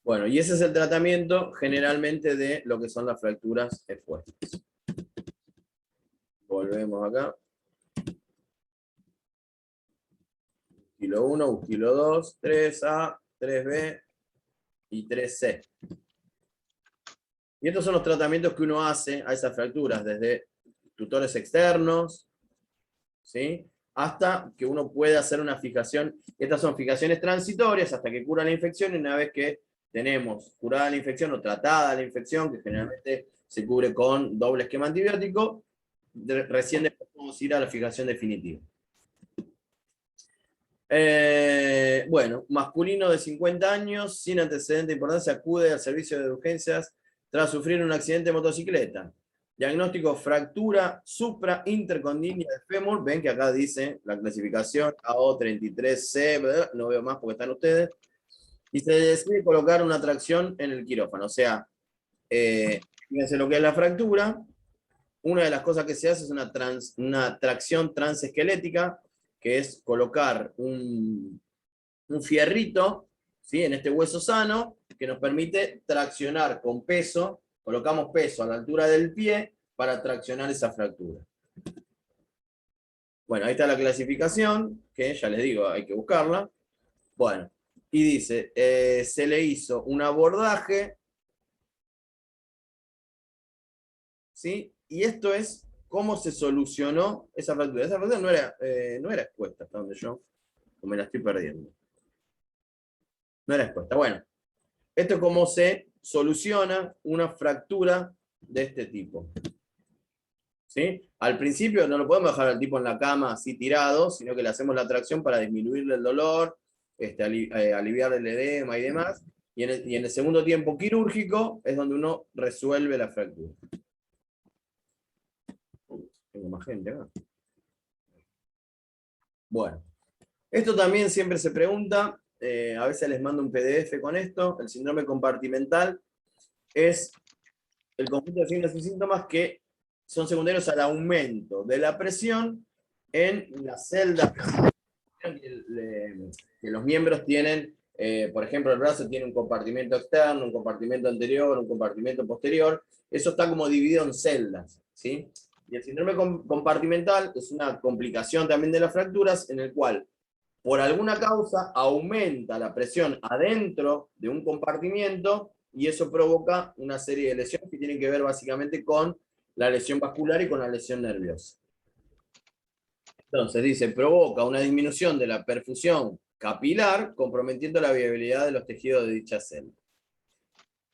Bueno, y ese es el tratamiento generalmente de lo que son las fracturas expuestas. Volvemos acá. Kilo 1, kilo 2, 3A, 3B y 3C. Y estos son los tratamientos que uno hace a esas fracturas, desde tutores externos, ¿sí?, hasta que uno puede hacer una fijación. Estas son fijaciones transitorias hasta que cura la infección, y una vez que tenemos curada la infección o tratada la infección, que generalmente se cubre con doble esquema antibiótico, recién después podemos ir a la fijación definitiva. Bueno, masculino de 50 años, sin antecedente de importancia, acude al servicio de urgencias tras sufrir un accidente de motocicleta. Diagnóstico: fractura supra-intercondínea de fémur. Ven que acá dice la clasificación AO33C, no veo más porque están ustedes. Y se decide colocar una tracción en el quirófano. O sea, fíjense lo que es la fractura. Una de las cosas que se hace es una tracción transesquelética, que es colocar un fierrito, ¿sí?, en este hueso sano, que nos permite traccionar con peso. Colocamos peso a la altura del pie para traccionar esa fractura. Bueno, ahí está la clasificación, que ya les digo, hay que buscarla. Bueno, y dice, se le hizo un abordaje, ¿sí? Y esto es cómo se solucionó esa fractura. Esa fractura no era expuesta, hasta donde yo me la estoy perdiendo. No era expuesta. Bueno, esto es cómo se soluciona una fractura de este tipo. ¿Sí? Al principio no lo podemos dejar al tipo en la cama así tirado, sino que le hacemos la tracción para disminuirle el dolor, aliviar el edema y demás. Y en el segundo tiempo quirúrgico es donde uno resuelve la fractura. Tengo más gente acá. Bueno, esto también siempre se pregunta, a veces les mando un PDF con esto. El síndrome compartimental es el conjunto de signos y síntomas que son secundarios al aumento de la presión en las celdas que los miembros tienen. Por ejemplo, el brazo tiene un compartimento externo, un compartimento anterior, un compartimento posterior. Eso está como dividido en celdas, ¿sí? Y el síndrome compartimental es una complicación también de las fracturas, en el cual por alguna causa aumenta la presión adentro de un compartimiento, y eso provoca una serie de lesiones que tienen que ver básicamente con la lesión vascular y con la lesión nerviosa. Entonces dice, provoca una disminución de la perfusión capilar, comprometiendo la viabilidad de los tejidos de dicha celda.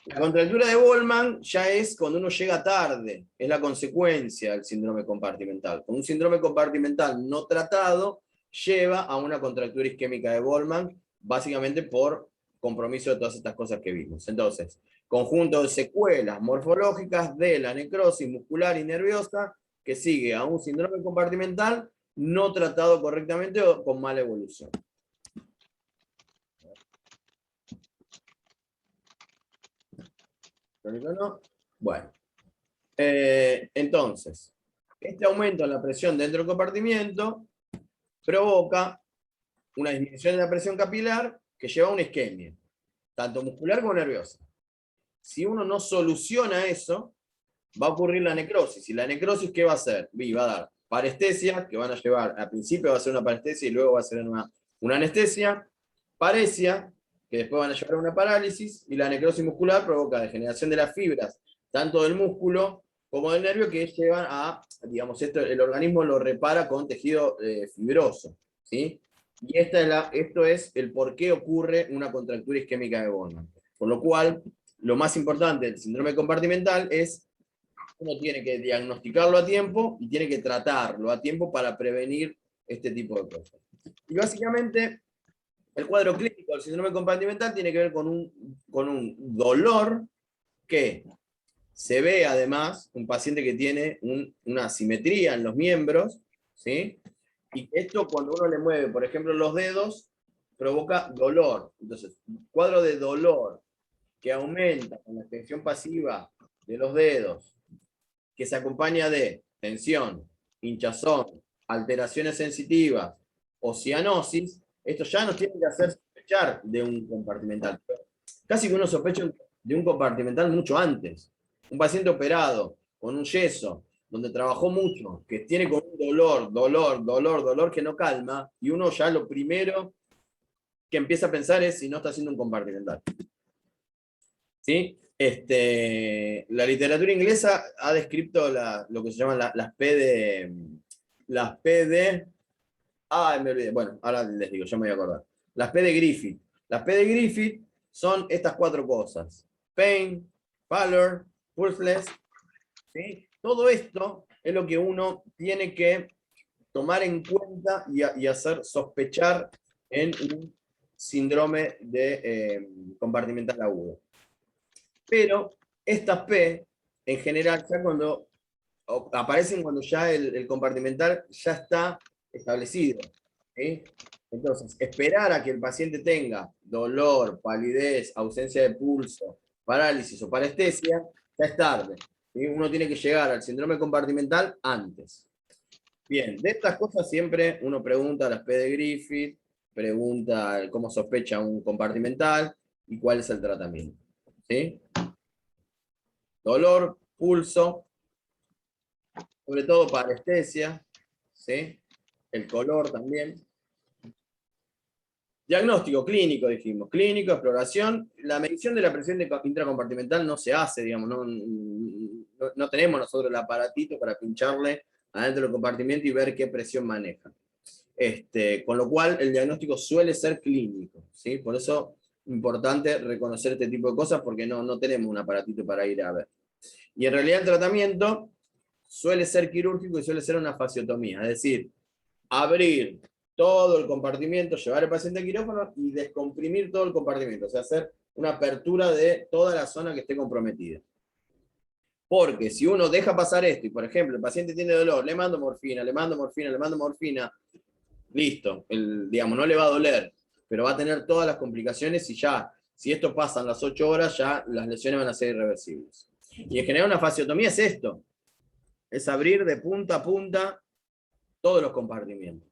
La contractura de Bollmann ya es cuando uno llega tarde, es la consecuencia del síndrome compartimental. Con un síndrome compartimental no tratado, lleva a una contractura isquémica de Bollmann, básicamente por compromiso de todas estas cosas que vimos. Entonces, conjunto de secuelas morfológicas de la necrosis muscular y nerviosa que sigue a un síndrome compartimental no tratado correctamente o con mala evolución. Bueno, entonces, este aumento en la presión dentro del compartimiento provoca una disminución de la presión capilar que lleva a una isquemia, tanto muscular como nerviosa. Si uno no soluciona eso, va a ocurrir la necrosis. ¿Y la necrosis qué va a hacer? Va a dar parestesia, que van a llevar, al principio va a ser una parestesia y luego va a ser una anestesia, paresia, que después van a llevar a una parálisis, y la necrosis muscular provoca degeneración de las fibras, tanto del músculo como del nervio, que llevan a, digamos, el organismo lo repara con tejido fibroso, ¿sí? Y esto es el por qué ocurre una contractura isquémica de Bollmann. Por lo cual, lo más importante del síndrome compartimental es uno tiene que diagnosticarlo a tiempo y tiene que tratarlo a tiempo para prevenir este tipo de cosas. Y básicamente, el cuadro clínico del síndrome compartimental tiene que ver con un dolor que se ve además, un paciente que tiene una asimetría en los miembros, ¿sí? Y esto cuando uno le mueve, por ejemplo, los dedos, provoca dolor. Entonces, un cuadro de dolor que aumenta con la extensión pasiva de los dedos, que se acompaña de tensión, hinchazón, alteraciones sensitivas o cianosis, esto ya nos tiene que hacer sospechar de un compartimental. casi que uno sospecha de un compartimental mucho antes. Un paciente operado, con un yeso, donde trabajó mucho, que tiene con un dolor que no calma, y uno ya lo primero que empieza a pensar es si no está haciendo un compartimental. ¿Sí? La literatura inglesa ha descrito lo que se llaman las P de... Las P de... Ah, me olvidé. Bueno, ahora les digo, ya me voy a acordar. Las P de Griffith. Las P de Griffith son estas 4 cosas. Pain, pallor, pulseless. ¿Sí? Todo esto es lo que uno tiene que tomar en cuenta y hacer sospechar en un síndrome de compartimental agudo. Pero estas P, en general, ya cuando aparecen cuando ya el compartimental ya está establecido. ¿Sí? Entonces, esperar a que el paciente tenga dolor, palidez, ausencia de pulso, parálisis o parestesia, ya es tarde. ¿Sí? Uno tiene que llegar al síndrome compartimental antes. Bien, de estas cosas siempre uno pregunta a las P de Griffith, pregunta cómo sospecha un compartimental y cuál es el tratamiento. ¿Sí? Dolor, pulso, sobre todo parestesia, ¿sí? El color también. Diagnóstico clínico, dijimos. Clínico, exploración. La medición de la presión intracompartimental no se hace, digamos, no tenemos nosotros el aparatito para pincharle adentro del compartimento y ver qué presión maneja. Con lo cual, el diagnóstico suele ser clínico, ¿sí? Por eso es importante reconocer este tipo de cosas porque no tenemos un aparatito para ir a ver. Y en realidad el tratamiento suele ser quirúrgico y suele ser una fasciotomía, es decir, abrir todo el compartimento, llevar el paciente al quirófano y descomprimir todo el compartimento, o sea, hacer una apertura de toda la zona que esté comprometida. Porque si uno deja pasar esto y, por ejemplo, el paciente tiene dolor, le mando morfina, listo, digamos, no le va a doler, pero va a tener todas las complicaciones y ya, si esto pasa en las 8 horas, ya las lesiones van a ser irreversibles. Y en general una fasciotomía es esto, es abrir de punta a punta todos los compartimientos.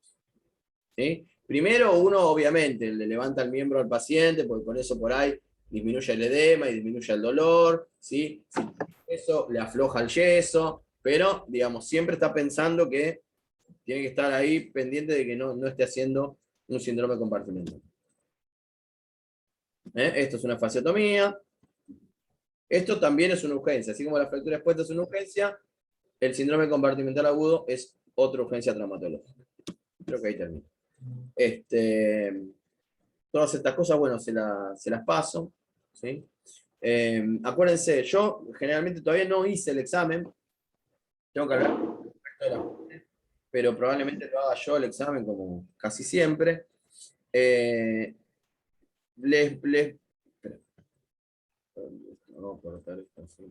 ¿Sí? Primero uno obviamente le levanta el miembro al paciente, porque con eso por ahí disminuye el edema y disminuye el dolor, ¿sí? Eso le afloja el yeso, pero digamos, siempre está pensando que tiene que estar ahí pendiente de que no esté haciendo un síndrome compartimental. Esto es una fasciotomía. Esto también es una urgencia, así como la fractura expuesta es una urgencia, el síndrome compartimental agudo es otra urgencia traumatológica. Creo que ahí termino. Todas estas cosas, bueno, se las paso. ¿Sí? Acuérdense, yo generalmente todavía no hice el examen, tengo que hablar con pero probablemente lo haga yo el examen como casi siempre. Espera. No, cortar esto, sí.